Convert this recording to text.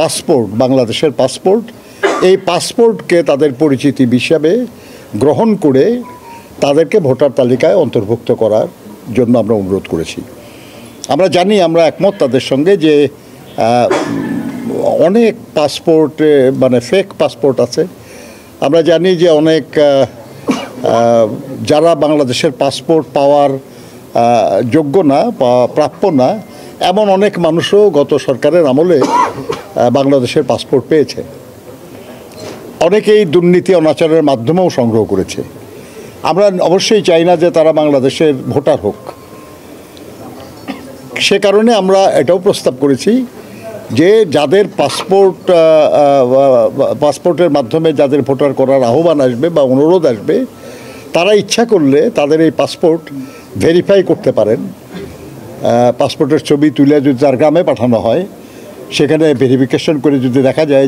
Passport, বাংলাদেশের passport, এই পাসপোর্টকে তাদের পরিচিতি হিসাবে গ্রহণ করে তাদেরকে ভোটার তালিকায় অন্তর্ভুক্ত করার জন্য আমরা অনুরোধ করেছি। আমরা জানি, আমরা একমত তাদের সঙ্গে যে অনেক পাসপোর্ট মানে ফেক পাসপোর্ট আছে। আমরা জানি যে অনেক যারা বাংলাদেশের পাসপোর্ট পাওয়ার যোগ্য না বা প্রাপ্য না, এমন অনেক মানুষও গত সরকারের আমলে বাংলাদেশের পাসপোর্ট পেয়েছে। অনেকেই দুর্নীতি অনাচারের মাধ্যমেও সংগ্রহ করেছে। আমরা অবশ্যই চাই না যে তারা বাংলাদেশের ভোটার হোক। সে কারণে আমরা এটাও প্রস্তাব করেছি যে যাদের পাসপোর্টের মাধ্যমে যাদের ভোটার করার আহ্বান আসবে বা অনুরোধ আসবে, তারা ইচ্ছা করলে তাদের এই পাসপোর্ট ভেরিফাই করতে পারেন। পাসপোর্টের ছবি তুলে যদি তার গ্রামে পাঠানো হয়, সেখানে ভেরিফিকেশন করে যদি দেখা যায়